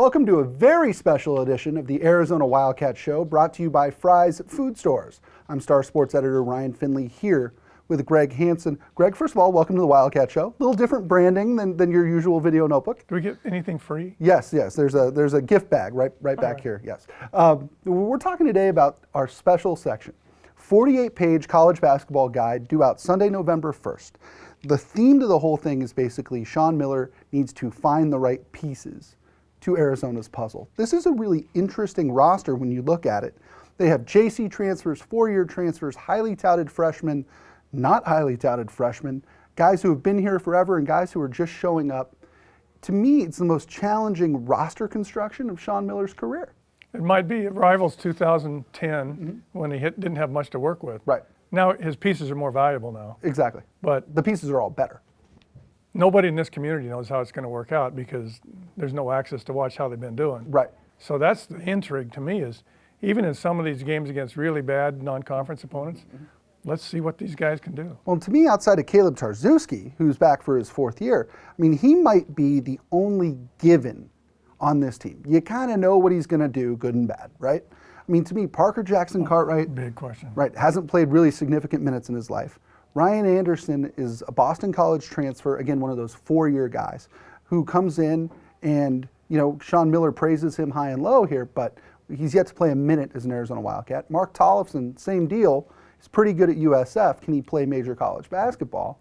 Welcome to a very special edition of the Arizona Wildcat Show, brought to you by Fry's Food Stores. I'm Star Sports editor Ryan Finley here with Greg Hansen. Greg, first of all, welcome to the Wildcat Show. A little different branding than your usual video notebook. Do we get anything free? Yes. There's a gift bag right back here. Yes. We're talking today about our special section, 48-page college basketball guide due out Sunday, November 1st. The theme to the whole thing is basically Sean Miller needs to find the right pieces to Arizona's puzzle. This is a really interesting roster when you look at it. They have JC transfers, four-year transfers, highly touted freshmen, not highly touted freshmen, guys who have been here forever and guys who are just showing up. To me, it's the most challenging roster construction of Sean Miller's career. It might be. It rivals 2010 when he didn't have much to work with. Right. Now his pieces are more valuable now. Exactly. But the pieces are all better. Nobody in this community knows how it's going to work out because there's no access to watch how they've been doing. Right. So that's the intrigue to me, is even in some of these games against really bad non-conference opponents, let's see what these guys can do. Well, to me, outside of Caleb Tarzewski, who's back for his fourth year, I mean, he might be the only given on this team. You kind of know what he's going to do, good and bad, right? I mean, to me, Parker Jackson Cartwright, big question. Right, hasn't played really significant minutes in his life. Ryan Anderson is a Boston College transfer, again, one of those four-year guys who comes in and, you know, Sean Miller praises him high and low here, but he's yet to play a minute as an Arizona Wildcat. Mark Tollefson, same deal. He's pretty good at USF. Can he play major college basketball?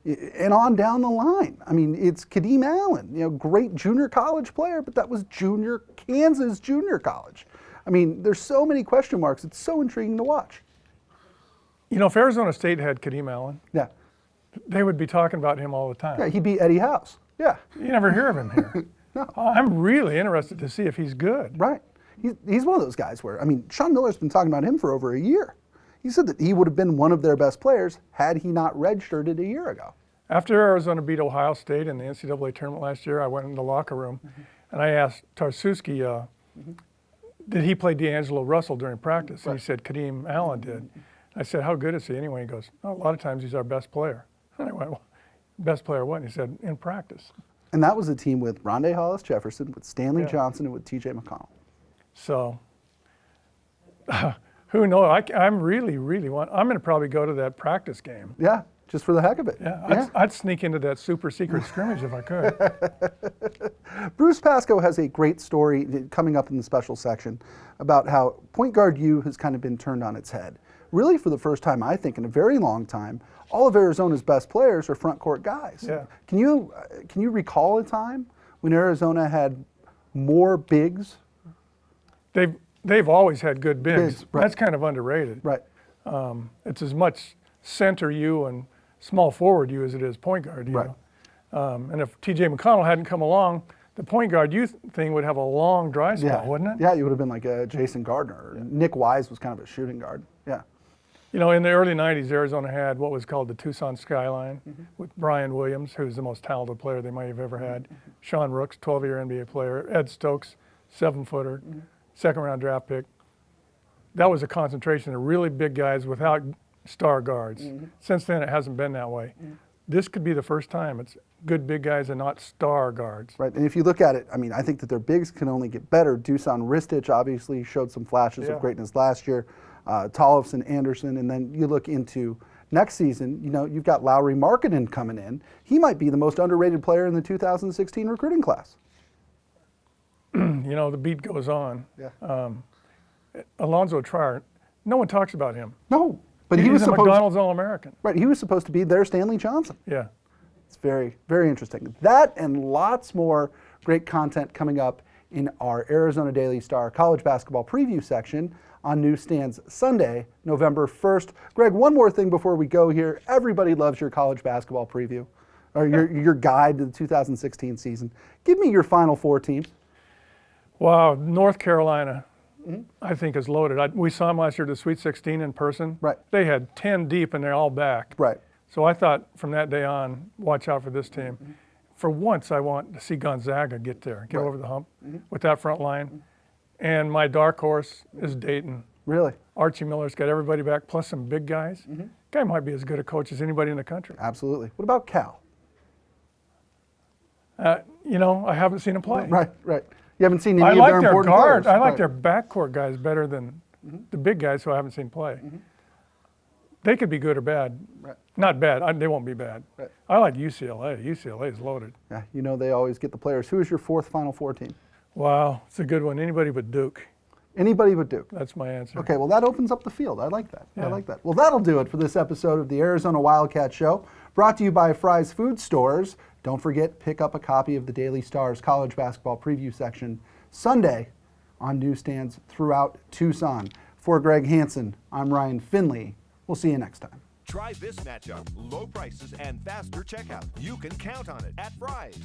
And on down the line. I mean, it's Kadeem Allen, you know, great junior college player, but that was Kansas junior college. I mean, there's so many question marks. It's so intriguing to watch. You know, if Arizona State had Kadeem Allen, yeah, they would be talking about him all the time. Yeah, he beat Eddie House. Yeah. You never hear of him here. No. I'm really interested to see if he's good. Right. He's one of those guys where, I mean, Sean Miller's been talking about him for over a year. He said that he would have been one of their best players had he not redshirted a year ago. After Arizona beat Ohio State in the NCAA tournament last year, I went in the locker room and I asked Tarzewski, did he play D'Angelo Russell during practice? And he said Kadeem Allen did. I said, how good is he anyway? He goes, oh, a lot of times he's our best player. And I went, well, best player what? And he said, in practice. And that was a team with Rondé Hollis Jefferson, with Stanley Johnson, and with TJ McConnell. So, who knows? I'm really I'm going to probably go to that practice game. Yeah, just for the heck of it. Yeah, I'd sneak into that super secret scrimmage if I could. Bruce Pascoe has a great story coming up in the special section about how point guard U has kind of been turned on its head. Really, for the first time, I think, in a very long time, all of Arizona's best players are front court guys. Yeah. Can you recall a time when Arizona had more bigs? They've always had good bigs. Right. That's kind of underrated. Right. It's as much center U and small forward U as it is point guard U. Right. And if TJ McConnell hadn't come along, the point guard U thing would have a long dry spell, wouldn't it? Yeah, you would have been like Jason Gardner. Nick Wise was kind of a shooting guard. Yeah. You know, in the early 90s, Arizona had what was called the Tucson Skyline with Brian Williams, who's the most talented player they might have ever had. Sean Rooks, 12-year NBA player. Ed Stokes, 7-footer, second-round draft pick. That was a concentration of really big guys without star guards. Since then, it hasn't been that way. This could be the first time it's good big guys and not star guards. Right, and if you look at it, I mean, I think that their bigs can only get better. Dusan Ristic obviously showed some flashes of greatness last year. Tollefson, Anderson, and then you look into next season, you know, you've got Lowry Markkanen coming in. He might be the most underrated player in the 2016 recruiting class. You know, the beat goes on. Yeah. Alonzo Trier, no one talks about him. No, but he was was a supposed McDonald's All-American. Right, he was supposed to be their Stanley Johnson. Yeah. It's very, very interesting. That and lots more great content coming up in our Arizona Daily Star college basketball preview section on newsstands Sunday, November 1st. Greg, one more thing before we go here. Everybody loves your college basketball preview, or your guide to the 2016 season. Give me your Final Four teams. Wow, North Carolina, I think, is loaded. We saw them last year at the Sweet 16 in person. Right. They had 10 deep and they're all back. Right. So I thought from that day on, watch out for this team. For once, I want to see Gonzaga get there, get over the hump with that front line. And my dark horse is Dayton. Really? Archie Miller's got everybody back, plus some big guys. Guy might be as good a coach as anybody in the country. Absolutely. What about Cal? You know, I haven't seen him play. Right, right. You haven't seen any I of like their their important guards. players. I like Right. their backcourt guys better than the big guys who I haven't seen play. They could be good or bad. Right. Not bad. They won't be bad. Right. I like UCLA. UCLA is loaded. Yeah, you know they always get the players. Who is your fourth Final Four team? Wow, it's a good one. Anybody but Duke. Anybody but Duke. That's my answer. Okay, well, that opens up the field. I like that. I Yeah. like that. Well, that'll do it for this episode of the Arizona Wildcat Show, brought to you by Fry's Food Stores. Don't forget, pick up a copy of the Daily Star's college basketball preview section Sunday on newsstands throughout Tucson. For Greg Hansen, I'm Ryan Finley. We'll see you next time. Try this matchup. Low prices and faster checkout. You can count on it at Fry's.